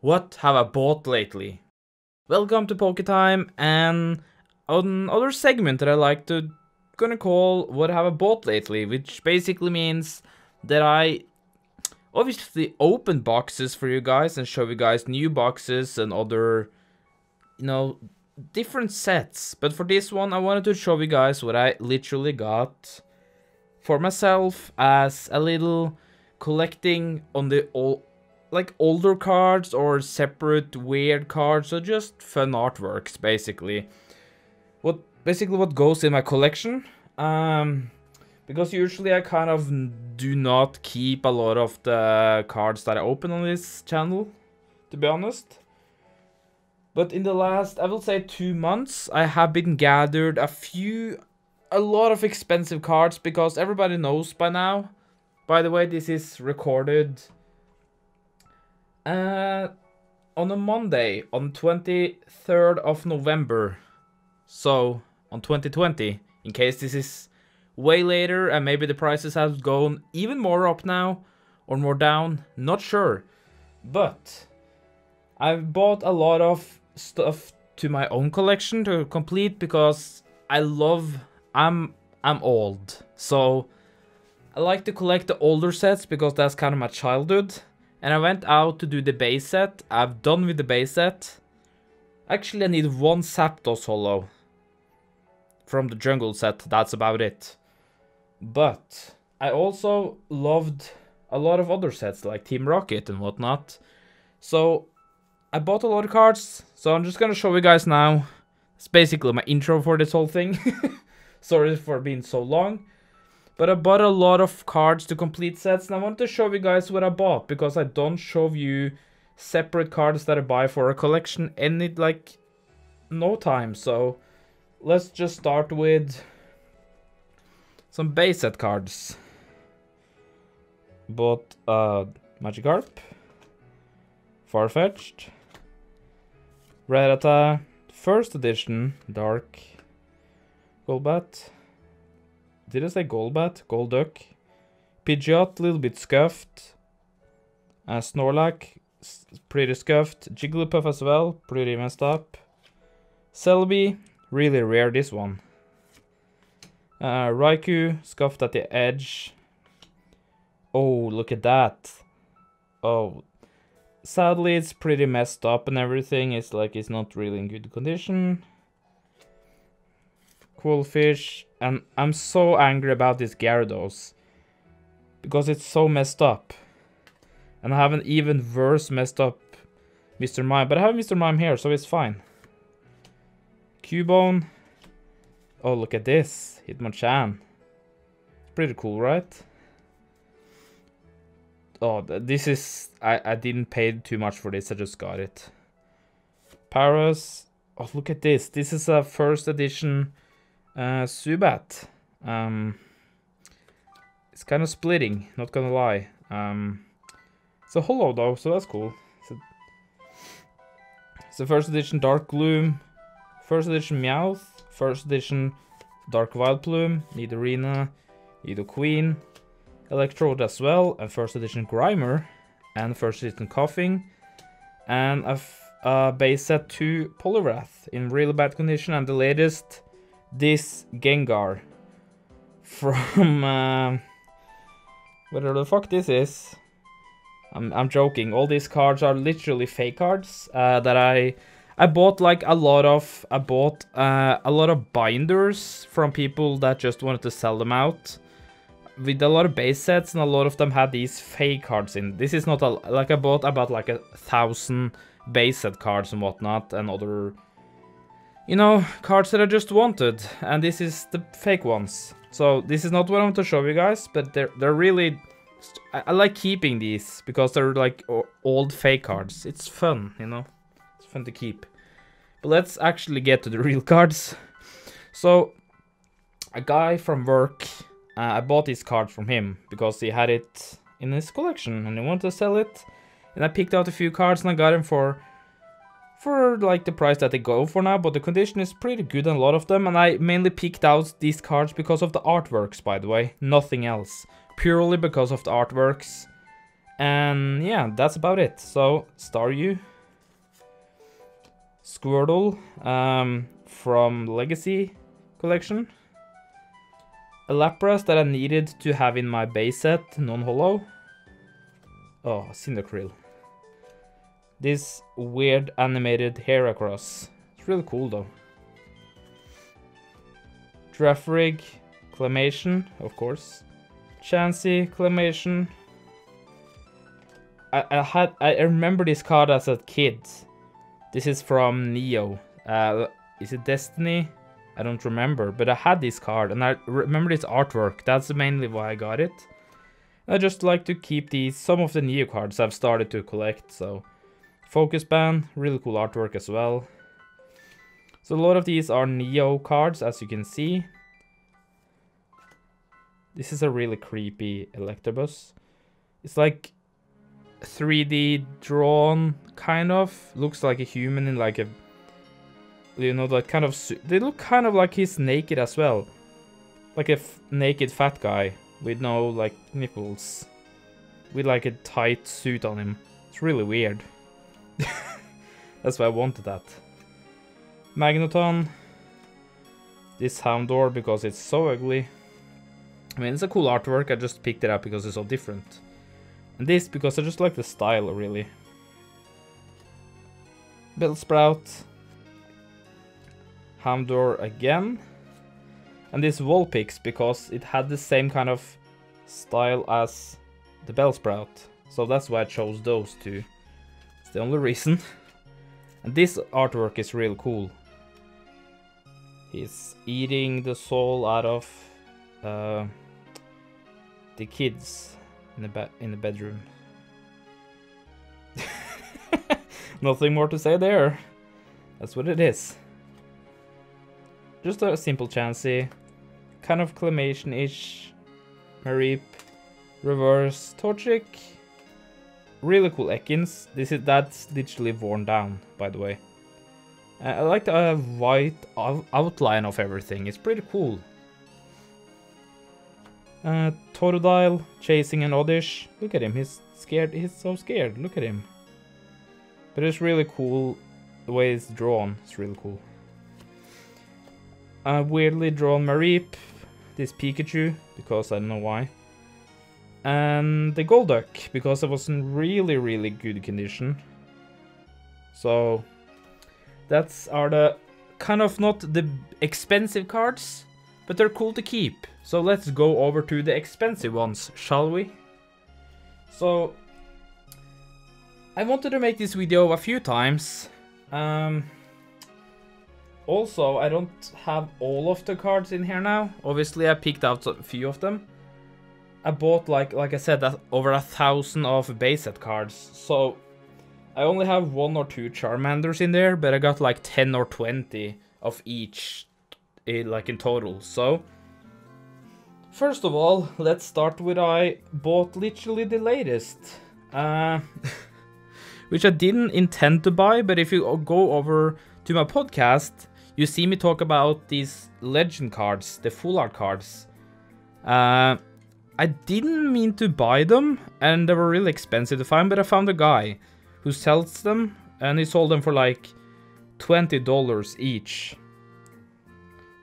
What have I bought lately? Welcome to Poketime and another segment that I like to gonna call What Have I Bought Lately, which basically means that I obviously open boxes for you guys and show you guys new boxes and other, different sets. But for this one, I wanted to show you guys what I literally got for myself as a little collecting on the older cards or separate weird cards, so just fun artworks basically. What goes in my collection, because usually I kind of do not keep a lot of the cards that I open on this channel, to be honest. But in the last, I will say 2 months, I have been gathered a lot of expensive cards, because everybody knows by now. By the way, this is recorded on a Monday, on 23rd of November. So, on 2020, in case this is way later and maybe the prices have gone even more up now or more down, not sure. But I've bought a lot of stuff to my own collection to complete, because I'm old. So I like to collect the older sets because that's kind of my childhood. And I went out to do the base set. I've done with the base set. Actually, I need one Zapdos holo from the jungle set. That's about it. But I also loved a lot of other sets like Team Rocket and whatnot. So I bought a lot of cards. So I'm just gonna show you guys now. It's basically my intro for this whole thing. Sorry for being so long. But I bought a lot of cards to complete sets, and I want to show you guys what I bought, because I don't show you separate cards that I buy for a collection no time. So let's just start with some base set cards. Bought Magikarp, Farfetch'd, Rattata, first edition, Dark, Golbat. Did I say Golbat? Golduck. Pidgeot, a little bit scuffed. Snorlax, pretty scuffed. Jigglypuff as well, pretty messed up. Celebi, really rare this one. Raikou, scuffed at the edge. Oh, look at that. Oh, sadly it's pretty messed up and everything. It's not really in good condition. Quillfish, and I'm so angry about this Gyarados because it's so messed up. And I have an even worse messed up Mr. Mime, but I have Mr. Mime here, so it's fine. Cubone. Oh, look at this. Hitmonchan. Pretty cool, right? Oh, this is... I didn't pay too much for this, I just got it. Paras. Oh, look at this. This is a first edition Zubat. It's kind of splitting, not gonna lie. It's a holo though, so that's cool. It's the first edition Dark Gloom, first edition Meowth, first edition Dark Vileplume, Nidorina, Nidoqueen, Electrode as well, and first edition Grimer, and first edition Coughing, and a base set 2 Poliwrath in really bad condition, and the latest, this Gengar from whatever the fuck this is. I'm joking. All these cards are literally fake cards that I bought a lot of. I bought a lot of binders from people that just wanted to sell them out with a lot of base sets, and a lot of them had these fake cards in. This is not I bought about 1,000 base set cards and whatnot, and other cards that I just wanted, and this is the fake ones. So this is not what I want to show you guys, but they're really... I like keeping these because they're old fake cards. It's fun, It's fun to keep. But let's actually get to the real cards. So a guy from work, I bought this card from him because he had it in his collection and he wanted to sell it. And I picked out a few cards and I got them for the price that they go for now, but the condition is pretty good on a lot of them, and I mainly picked out these cards because of the artworks, by the way, nothing else. Purely because of the artworks And yeah, that's about it. So, Staryu, Squirtle from Legacy Collection, a Lapras that I needed to have in my base set, non-holo. Oh, Cyndaquil. This weird animated Heracross. It's really cool though. Draftrig, Clamation, of course. Chansey, Clamation. I remember this card as a kid. This is from Neo. Is it Destiny? I don't remember, but I had this card and I remember this artwork. That's mainly why I got it. I just like to keep these, some of the Neo cards I've started to collect, so. Focus Band, really cool artwork as well. So a lot of these are Neo cards, as you can see. This is a really creepy Electabuzz. It's like 3D drawn, kind of. Looks like a human in like a, you know, that kind of, they look kind of like he's naked as well. Like a naked fat guy with no like nipples. With like a tight suit on him. It's really weird. That's why I wanted that. Magneton. This Houndour because it's so ugly. I mean, it's a cool artwork. I just picked it up because it's so different. And this because I just like the style, really. Bellsprout. Houndour again. And this Vulpix because it had the same kind of style as the Bellsprout. So that's why I chose those two. It's the only reason. And this artwork is real cool. He's eating the soul out of the kids in the bedroom. Nothing more to say there. That's what it is. Just a simple Chansey. Kind of Clamation-ish. Mareep. Reverse Torchic. Really cool Ekans. That's literally worn down, by the way. I like the white outline of everything. It's pretty cool. Totodile chasing an Oddish. Look at him. He's scared. He's so scared. Look at him. But it's really cool the way it's drawn. It's really cool. Weirdly drawn Mareep. This Pikachu, because I don't know why. And the Golduck, because it was in really, really good condition. So, that's are the kind of not the expensive cards, but they're cool to keep. So let's go over to the expensive ones, shall we? So, I wanted to make this video a few times. Also, I don't have all of the cards in here now. Obviously, I picked out a few of them. I bought, like I said, over 1,000 of base set cards. So, I only have 1 or 2 Charmanders in there, but I got like 10 or 20 of each, like in total. So, first of all, let's start with I bought literally the latest. Which I didn't intend to buy, but if you go over to my podcast, you see me talk about these legend cards, the full art cards. I didn't mean to buy them, and they were really expensive to find, but I found a guy who sells them, and he sold them for like $20 each.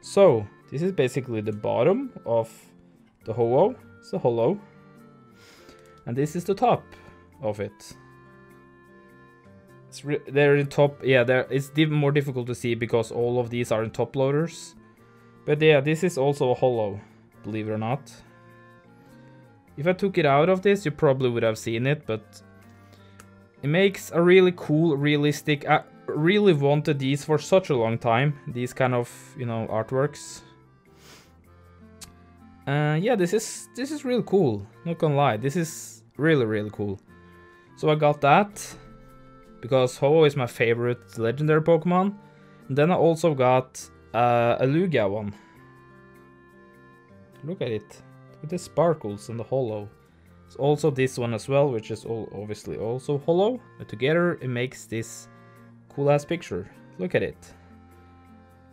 So, this is basically the bottom of the holo. It's a holo. And this is the top of it. They're in top, yeah, it's even more difficult to see because all of these are in top loaders. But yeah, this is also a holo, believe it or not. If I took it out of this, you probably would have seen it, but it makes a really cool, realistic. I really wanted these for such a long time. These kind of, you know, artworks. Yeah, this is really cool. Not gonna lie, this is really, really cool. So I got that because Ho-Oh is my favorite legendary Pokemon. And then I also got a Lugia one. Look at it. With the sparkles and the holo. It's also this one as well, which is obviously also holo. But together it makes this cool ass picture. Look at it.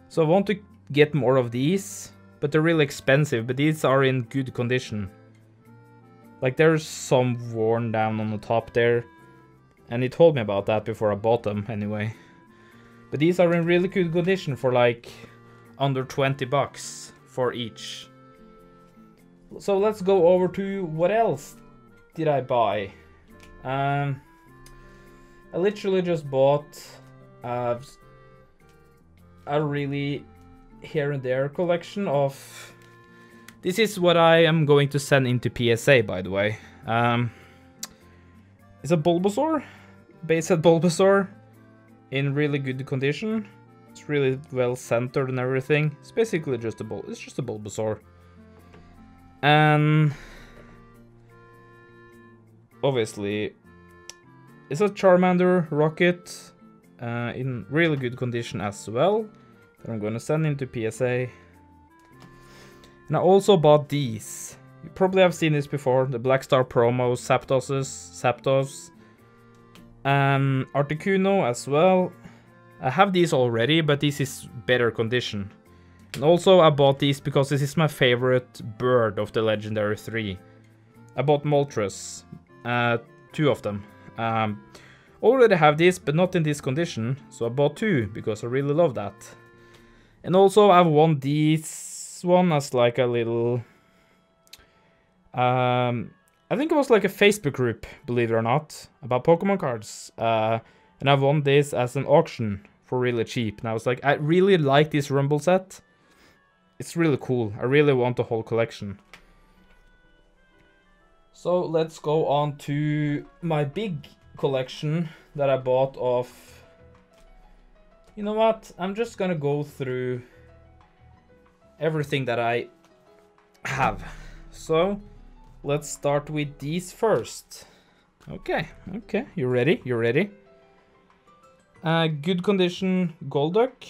So I want to get more of these, but they're really expensive. But these are in good condition. Like there's some worn down on the top there. And he told me about that before I bought them anyway. But these are in really good condition for like under 20 bucks for each. So let's go over to what else did I buy. I literally just bought a really here and there collection of... This is what I am going to send into PSA, by the way. It's a Bulbasaur, base set Bulbasaur, in really good condition. It's really well centered and everything. It's basically just a Bulbasaur. And obviously, it's a Charmander Rocket in really good condition as well. That I'm gonna send into PSA. And I also bought these. You probably have seen this before. The Black Star promos, Zapdos. Articuno as well. I have these already, but this is better condition. And also I bought these because this is my favorite bird of the Legendary 3. I bought Moltres. 2 of them. Already have this, but not in this condition. So I bought 2 because I really love that. And also I've won this one as like a little... I think it was like a Facebook group, believe it or not, about Pokemon cards. And I won this as an auction for really cheap. And I was like, I really like this Rumble set. It's really cool. I really want the whole collection. So let's go on to my big collection that I bought of... You know what? I'm just gonna go through everything that I have. So let's start with these first. Okay, you ready? You ready? Good condition Golduck.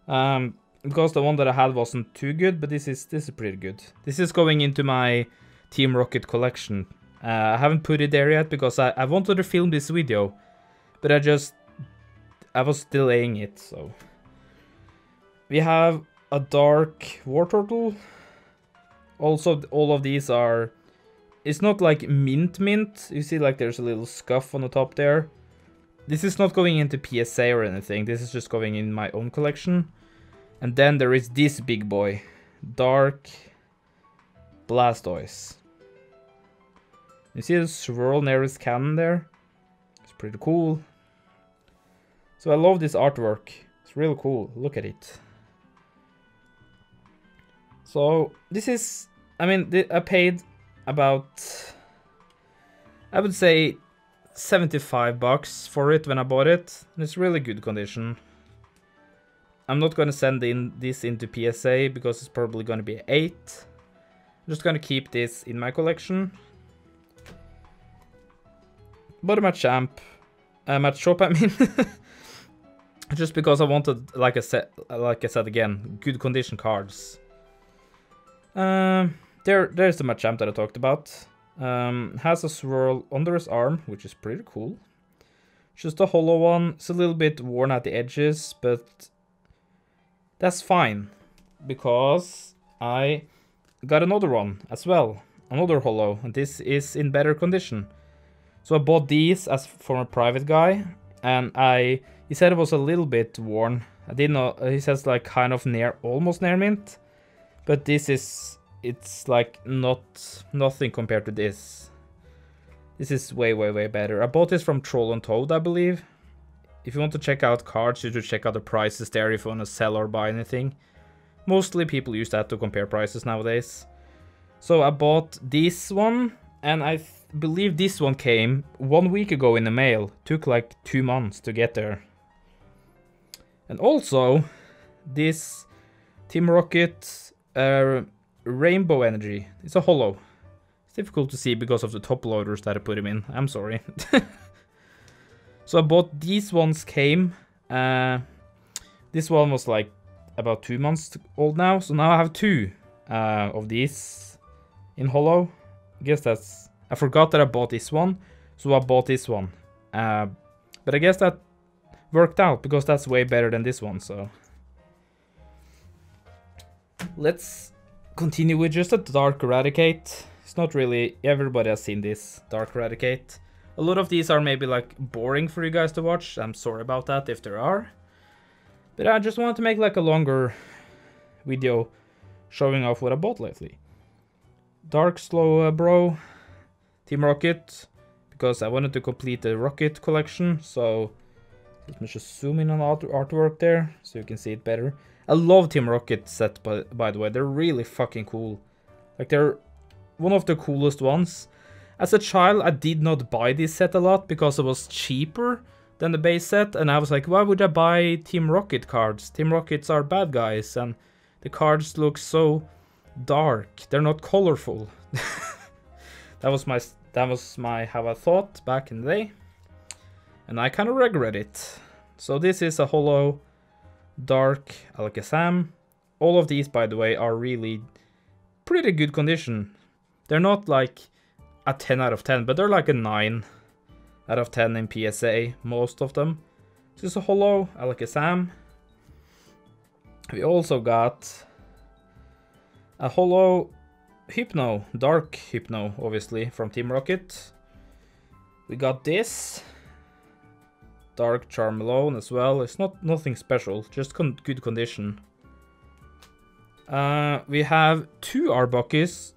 Because the one that I had wasn't too good, but this is pretty good. This is going into my Team Rocket collection. I haven't put it there yet because I wanted to film this video, but I was delaying it, so. We have a dark Wartortle. Also, all of these are... It's not like mint. You see like there's a little scuff on the top there. This is not going into PSA or anything. This is just going in my own collection. And then there is this big boy. Dark Blastoise. You see the swirl near his cannon there? It's pretty cool. So I love this artwork. It's really cool. Look at it. So this is... I mean, I paid about... I would say 75 bucks for it when I bought it. And it's really good condition. I'm not going to send this into PSA because it's probably going to be 8. I'm just going to keep this in my collection. Bought my champ. Match shop, I mean. Just because I wanted, like I said again, good condition cards. There's the Machamp that I talked about. Has a swirl under his arm, which is pretty cool. Just a hollow one. It's a little bit worn at the edges, but that's fine. Because I got another one as well. Another hollow, and this is in better condition. So I bought these as for a private guy, and he said it was a little bit worn. I didn't know, he says like kind of almost near mint. But this is, it's like nothing compared to this. This is way better. I bought this from Troll and Toad, I believe. If you want to check out cards, you should check out the prices there if you want to sell or buy anything. Mostly people use that to compare prices nowadays. So I bought this one, and I believe this one came 1 week ago in the mail. Took like 2 months to get there. And also, this Team Rocket Rainbow Energy. It's a hollow. It's difficult to see because of the top loaders that I put him in. I'm sorry. So I bought these ones came. This one was like about 2 months old now. So now I have 2 of these in hollow. I guess that's... I forgot that I bought this one. So I bought this one. But I guess that worked out because that's way better than this one. So let's continue with just a Dark Eradicate. It's It's not really, everybody has seen this, Dark Eradicate. A lot of these are maybe like boring for you guys to watch. I'm sorry about that if there are. But I just wanted to make like a longer video showing off what I bought lately. Dark Slow Bro, Team Rocket, because I wanted to complete the Rocket collection. So let me just zoom in on artwork there so you can see it better. I love Team Rocket set, by the way. They're really fucking cool. Like, they're one of the coolest ones. As a child, I did not buy this set a lot because it was cheaper than the base set. And I was like, why would I buy Team Rocket cards? Team Rockets are bad guys and the cards look so dark. They're not colorful. That was my how I thought back in the day. And I kind of regret it. So this is a holo Dark Alakazam. All of these, by the way, are really pretty good condition. They're not like a 10 out of 10, but they're like a 9 out of 10 in PSA, most of them. This is a holo Alakazam. We also got a holo Hypno, Dark Hypno, obviously, from Team Rocket. We got this Dark Charmalone as well. It's nothing special, just good condition. We have two Arbokis.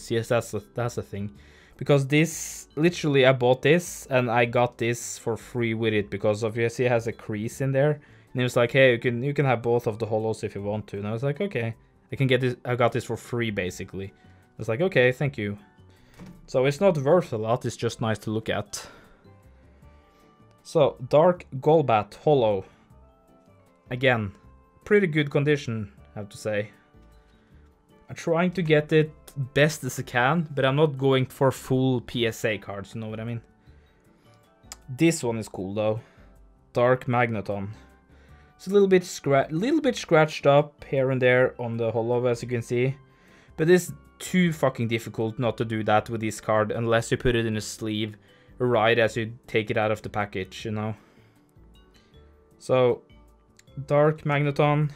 Yes, that's the thing. Because this, literally, I bought this and I got this for free with it because obviously it has a crease in there. And it was like, hey, you can have both of the holos if you want to. And I was like, okay, I can get this. I got this for free basically. I was like, okay, thank you. So it's not worth a lot. It's just nice to look at. So Dark Golbat holo. Again, pretty good condition, I have to say. I'm trying to get it best as I can, but I'm not going for full PSA cards, you know what I mean? This one is cool though. Dark Magneton. It's a little bit scratched up here and there on the holo, as you can see. But it's too fucking difficult not to do that with this card unless you put it in a sleeve right as you take it out of the package, you know? So, Dark Magneton.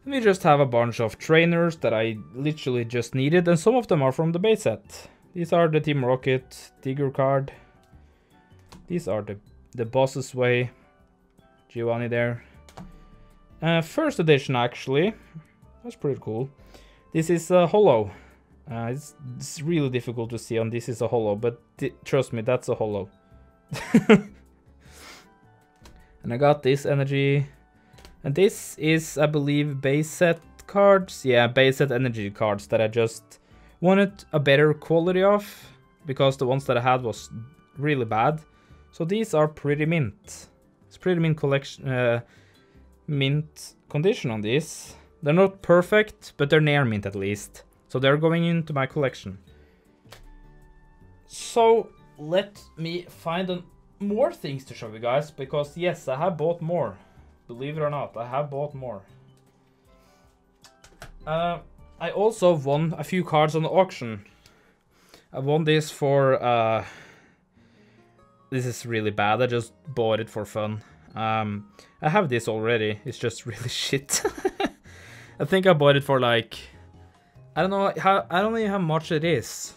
We just have a bunch of trainers that I literally just needed, and some of them are from the base set. These are the Team Rocket Tigger card. These are the Boss's Way Giovanni there. First edition, actually. That's pretty cool. This is a holo. It's really difficult to see on this is a holo, but trust me, that's a holo. And I got this energy. And this is, I believe, base set cards. Yeah, base set energy cards that I just wanted a better quality of, because the ones that I had was really bad. So these are pretty mint. It's pretty mint collection, mint condition on these. They're not perfect, but they're near mint at least. So they're going into my collection. So let me find more things to show you guys, because yes, I have bought more. Believe it or not, I have bought more. I also won a few cards on the auction. I won this for, this is really bad, I just bought it for fun. I have this already, it's just really shit. I think I bought it for like, I don't know how much it is.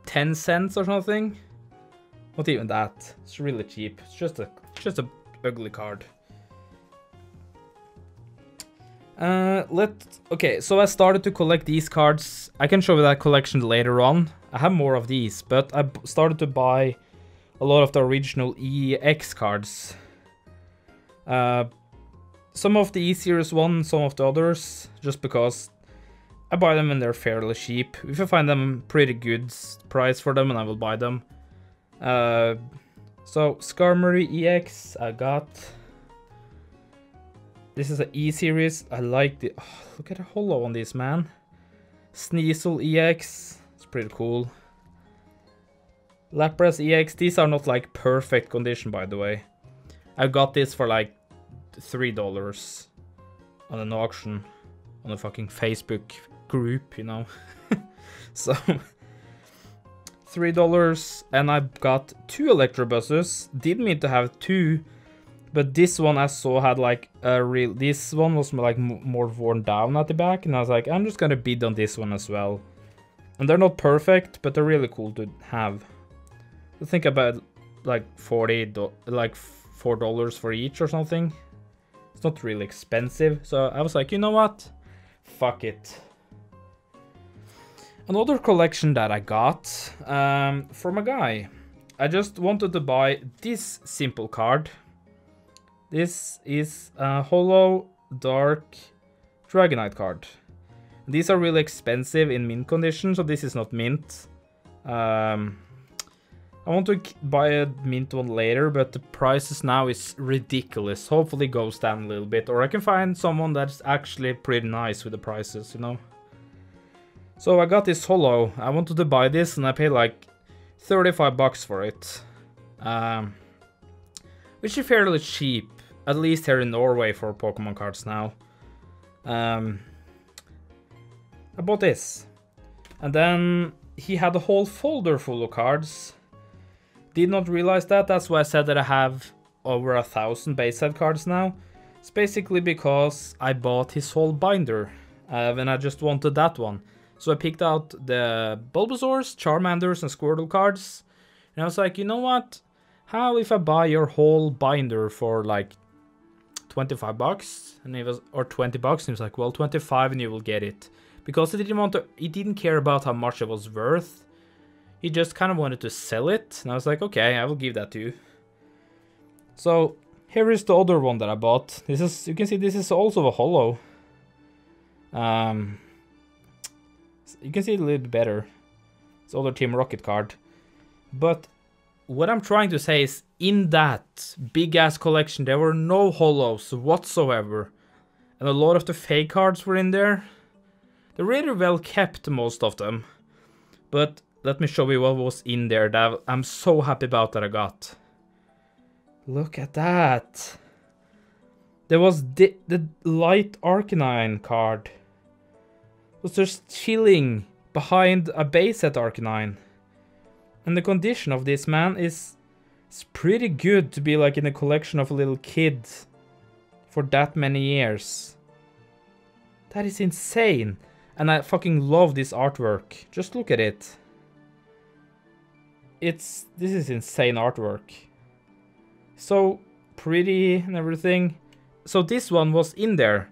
10 cents or something? Not even that. It's really cheap. It's just a ugly card. Okay, so I started to collect these cards. I can show you that collection later on. I have more of these, but I started to buy a lot of the original EX cards. Some of the E-Series ones, some of the others, just because I buy them when they're fairly cheap. If I find them pretty good price for them, and I will buy them. So Skarmory EX I got. This is an E-Series. I like the... Oh, look at the holo on this, man. Sneasel EX. It's pretty cool. Lapras EX. These are not like perfect condition, by the way. I got this for like $3 on an auction on a fucking Facebook group, you know. So $3, and I got 2 Electrobuses. Didn't mean to have 2, But this one I saw had like a real... This one was like more worn down at the back. And I was like, I'm just gonna bid on this one as well. And they're not perfect, but they're really cool to have. So think about like $4 for each or something. It's not really expensive. So I was like, you know what? Fuck it. Another collection that I got from a guy. I just wanted to buy this simple card. This is a Hollow Dark Dragonite card. These are really expensive in mint condition, so this is not mint. I want to buy a mint one later, but the prices now is ridiculous. Hopefully it goes down a little bit, or I can find someone that's actually pretty nice with the prices, you know. So I got this Hollow. I wanted to buy this, and I paid like 35 bucks for it. Which is fairly cheap, at least here in Norway for Pokemon cards now. I bought this. And then he had a whole folder full of cards. Did not realize that. That's why I said that I have over 1,000 base set cards now. It's basically because I bought his whole binder. And I just wanted that one. So I picked out the Bulbasaurs, Charmanders, and Squirtle cards. And I was like, you know what? How if I buy your whole binder for like 25 bucks? And he was, or 20 bucks. And he was like, well, 25 and you will get it. Because he didn't want to, he didn't care about how much it was worth. He just kind of wanted to sell it. And I was like, okay, I will give that to you. So here is the other one that I bought. This is, you can see this is also a Hollow. You can see it a little bit better. It's other Team Rocket card. But what I'm trying to say is, in that big ass collection, there were no Hollows whatsoever. And a lot of the fake cards were in there. They're really well kept, most of them. But let me show you what was in there that I'm so happy about that I got. Look at that. There was the Light Arcanine card. It was just chilling behind a base set Arcanine. And the condition of this, man, is pretty good to be like in a collection of a little kid for that many years. That is insane. And I fucking love this artwork. Just look at it. This is insane artwork. So pretty and everything. So this one was in there.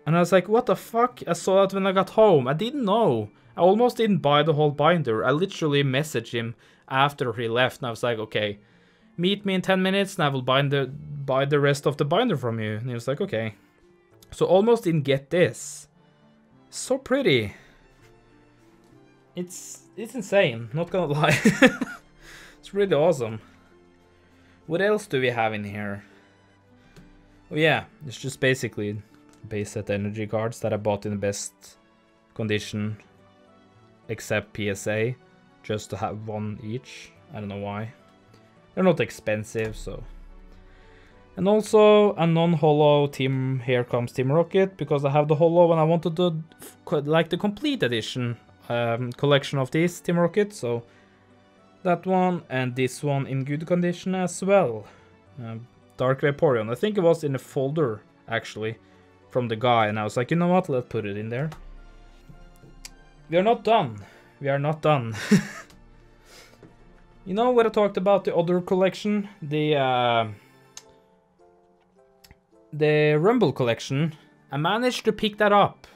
And I was like, what the fuck? I saw that when I got home. I didn't know. I almost didn't buy the whole binder. I literally messaged him after he left. And I was like, okay, meet me in 10 minutes and I will buy the rest of the binder from you. And he was like, okay. So almost didn't get this. So pretty. It's insane, not gonna lie. It's really awesome. What else do we have in here? Oh yeah, it's just basically base set energy cards that I bought in the best condition, except PSA, just to have one each. I don't know why. They're not expensive, so. And also a non-hollow team, here comes Team Rocket, because I have the hollow and I wanted to like the complete edition collection of these Team Rocket, so that one and this one in good condition as well. Dark Vaporeon, I think it was in a folder actually from the guy, and I was like, you know what, let's put it in there. We are not done. We are not done. You know what I talked about the other collection, the Rumble collection? I managed to pick that up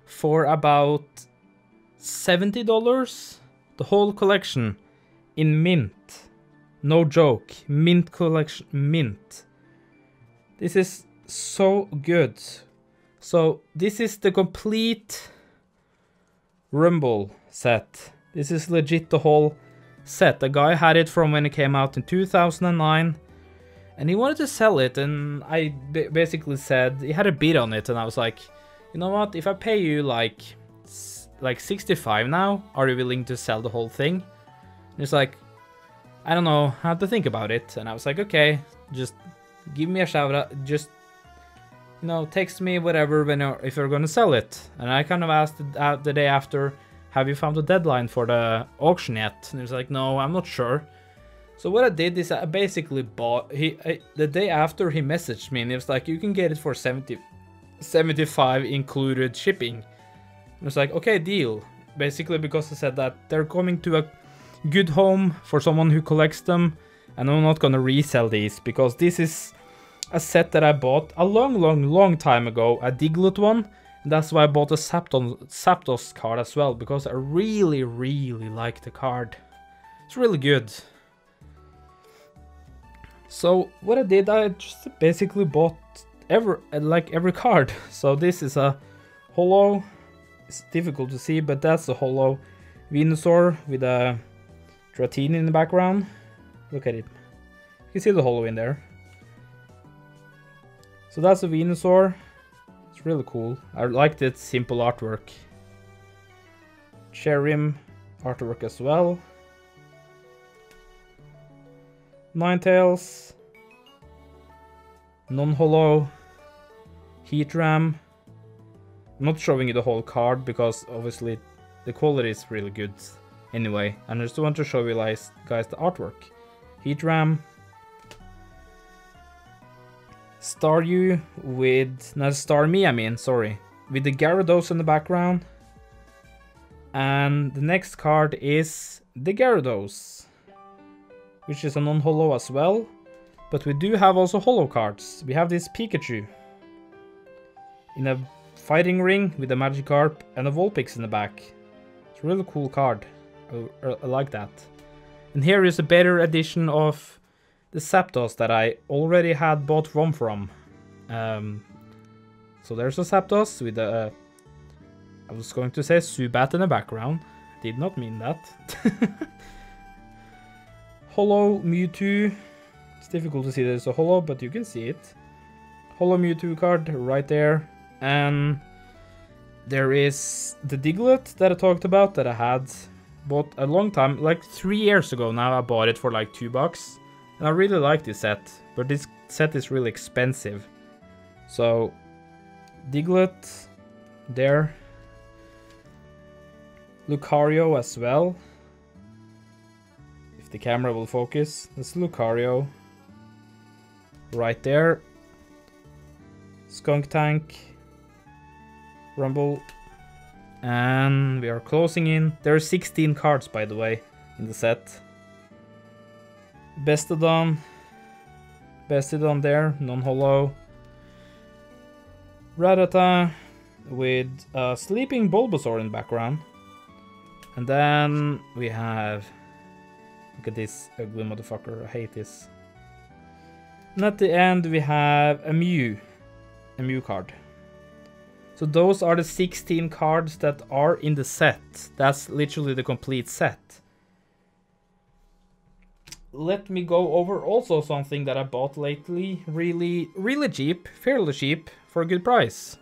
for about $70. The whole collection in mint. No joke. Mint collection. Mint. This is so good. So this is the complete Rumble set. This is legit the whole set. The guy had it from when it came out in 2009. And he wanted to sell it, and I basically said, he had a bid on it, and I was like, you know what, if I pay you like 65 now, are you willing to sell the whole thing? And he's like, I don't know how to think about it. And I was like, okay, just give me a shout out, just, you know, text me whatever if you're gonna sell it. And I kind of asked the day after, have you found a deadline for the auction yet? And he was like, no, I'm not sure. So what I did is I basically bought, the day after he messaged me and he was like, you can get it for 75 included shipping. I was like, okay, deal. Basically because I said that they're coming to a good home for someone who collects them, and I'm not gonna resell these because this is a set that I bought a long time ago, a Diglett one, and that's why I bought a Zapdos card as well, because I really like the card. It's really good. So what I did, I just basically bought every card. So this is a holo. It's difficult to see, but that's a holo Venusaur with a Dratini in the background. Look at it. You can see the holo in there. So that's a Venusaur. It's really cool. I liked its simple artwork. Cherim artwork as well. Ninetales. Non-holo. Heatram. I'm not showing you the whole card because obviously the quality is really good anyway. And I just want to show you guys the artwork. Heatram. Staryu with, not Starmie I mean, sorry. With the Gyarados in the background. And the next card is the Gyarados, which is a non-holo as well. But we do have also holo cards. We have this Pikachu in a fighting ring with a Magikarp and a Vulpix in the back. It's a really cool card. I like that. And here is a better edition of the Zapdos that I already had bought ROM from. So there's a Zapdos with a... I was going to say Zubat in the background. Did not mean that. Holo Mewtwo. It's difficult to see there's a holo, but you can see it. Holo Mewtwo card right there. And there is the Diglett that I talked about that I had bought a long time, like 3 years ago now. I bought it for like $2. And I really like this set, but this set is really expensive. So, Diglett there. Lucario as well. If the camera will focus, that's Lucario. Right there. Skuntank. Rumble. And we are closing in. There are 16 cards, by the way, in the set. Bestodon there, non-holo. Rattata with a sleeping Bulbasaur in the background. And then we have... Look at this ugly motherfucker, I hate this. And at the end we have a Mew card. So those are the 16 cards that are in the set. That's literally the complete set. Let me go over also something that I bought lately, really cheap, fairly cheap, for a good price.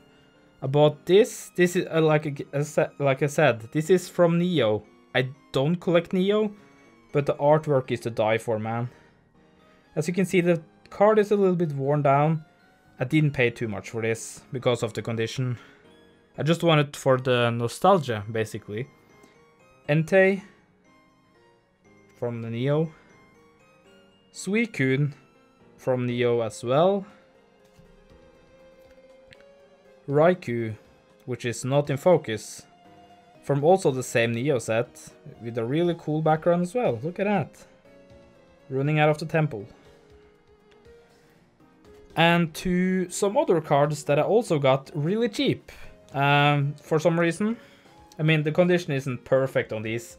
I bought this. This is like I said, this is from Neo. I don't collect Neo, but the artwork is to die for, man. As you can see, the card is a little bit worn down. I didn't pay too much for this because of the condition. I just wanted for the nostalgia, basically. Entei from the Neo. Suicune from Neo as well. Raikou, which is not in focus, from also the same Neo set, with a really cool background as well. Look at that. Running out of the temple. And to some other cards that I also got really cheap. For some reason. I mean, the condition isn't perfect on these,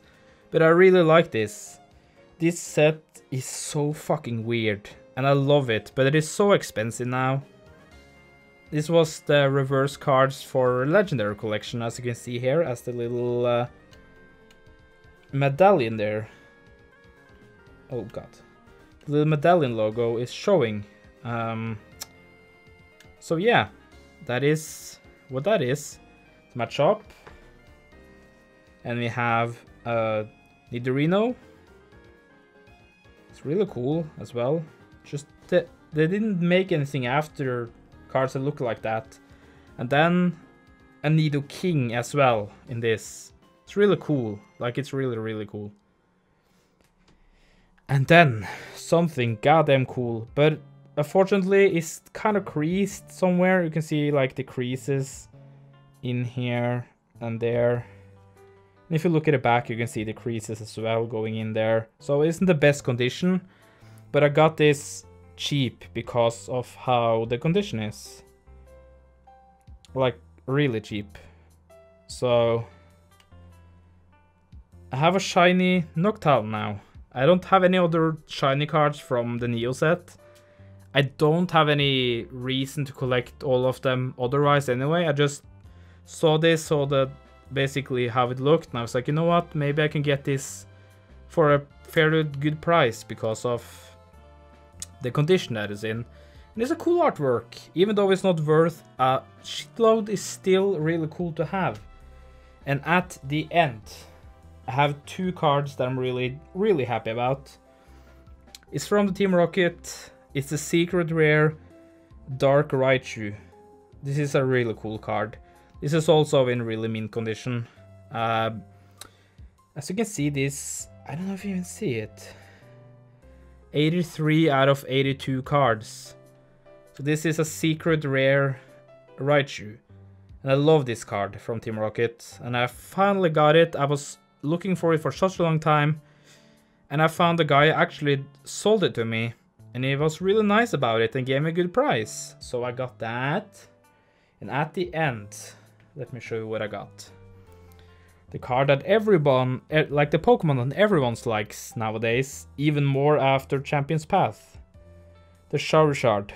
but I really like this. This set is so fucking weird, and I love it, but it is so expensive now. This was the reverse cards for Legendary Collection, as you can see here, as the little medallion there. Oh god. The little medallion logo is showing. So yeah, that is what that is. It's match up. And we have Nidorino. It's really cool as well. Just they didn't make anything after cards that look like that. And then a Nidoking as well in this. It's really cool. Like, it's really cool. And then something goddamn cool, but unfortunately it's kind of creased somewhere. You can see like the creases in here and there. And if you look at the back, you can see the creases as well going in there. So it isn't the best condition, but I got this cheap because of how the condition is. Like, really cheap. So I have a shiny Noctowl now. I don't have any other shiny cards from the Neo set. I don't have any reason to collect all of them otherwise anyway. I just saw this, saw that basically how it looked, and I was like, you know what, maybe I can get this for a fairly good price because of the condition that it's in. And it's a cool artwork, even though it's not worth a shitload, is still really cool to have. And at the end, I have two cards that I'm really happy about. It's from the Team Rocket. It's a secret rare Dark Raichu. This is a really cool card. This is also in really mint condition. As you can see, this, I don't know if you even see it. 83 out of 82 cards. So this is a secret rare Raichu. And I love this card from Team Rocket. And I finally got it. I was looking for it for such a long time. And I found the guy actually sold it to me. And he was really nice about it and gave me a good price. So I got that. And at the end, let me show you what I got. The card that everyone, like the Pokemon that everyone likes nowadays, even more after Champion's Path. The Charizard.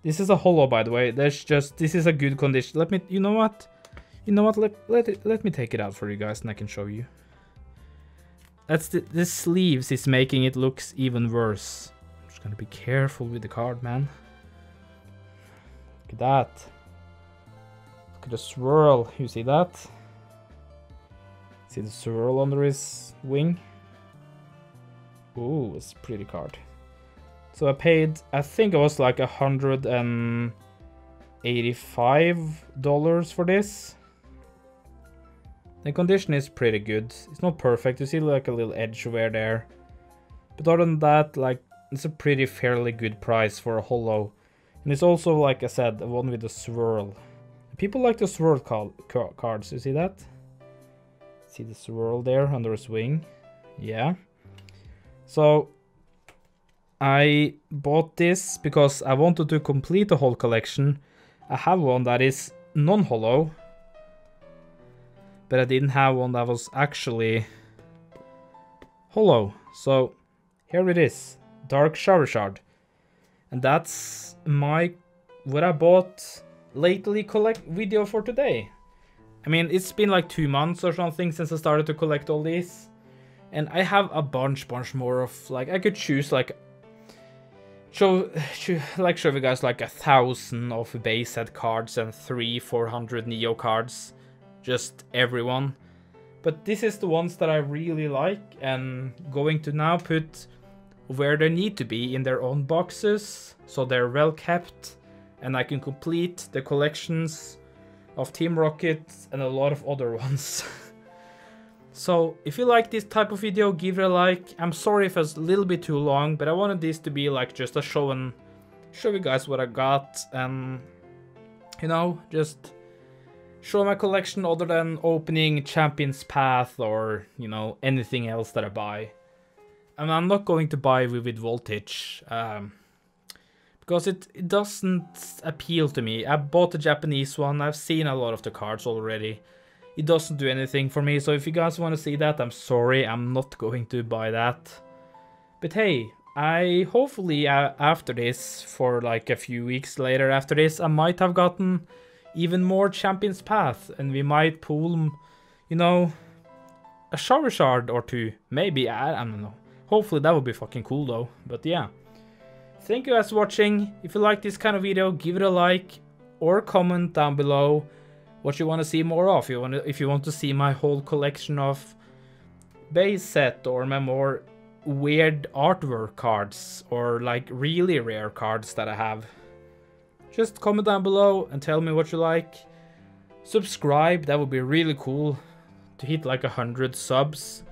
This is a holo, by the way. This is a good condition. Let me, you know what? Let me take it out for you guys and I can show you. That's the sleeves is making it looks even worse. I'm just gonna be careful with the card, man. Look at that. Look at the swirl. You see that? See the swirl under his wing? Ooh, it's a pretty card. So I paid, I think it was like $185 for this. The condition is pretty good. It's not perfect. You see like a little edge wear there. But other than that, like, it's a pretty fairly good price for a holo. And it's also, like I said, the one with the swirl. People like the swirl cards. You see that? See the swirl there under his wing? Yeah. So I bought this because I wanted to complete the whole collection. I have one that is non-holo. But I didn't have one that was actually holo. So here it is. Dark Charizard. And that's what I bought lately collect video for today. I mean, it's been like 2 months or something since I started to collect all these. And I have a bunch more of, like, I could choose like show you guys like 1,000 of base set cards and 300-400 Neo cards. Just everyone. But this is the ones that I really like and going to now put where they need to be in their own boxes so they're well kept and I can complete the collections of Team Rocket and a lot of other ones. So if you like this type of video, give it a like. I'm sorry if it's a little bit too long, but I wanted this to be like just a show you guys what I got and, you know, just show my collection other than opening Champion's Path or, you know, anything else that I buy. And I'm not going to buy Vivid Voltage because it doesn't appeal to me. I bought the Japanese one. I've seen a lot of the cards already. It doesn't do anything for me. So if you guys want to see that, I'm sorry. I'm not going to buy that. But hey, I hopefully after this, for like a few weeks later after this, I might have gotten even more Champion's Path, and we might pull, you know, a Charizard or two. Maybe, I don't know. Hopefully that would be fucking cool though. But yeah. Thank you guys for watching. If you like this kind of video, give it a like or comment down below what you want to see more of. If you want to see my whole collection of base set or my more weird artwork cards or like really rare cards that I have. Just comment down below and tell me what you like. Subscribe, that would be really cool to hit like 100 subs.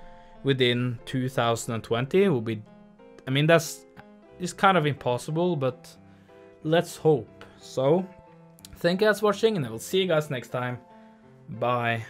within 2020 will be, I mean, it's kind of impossible, but let's hope. So, thank you guys for watching, and I will see you guys next time. Bye.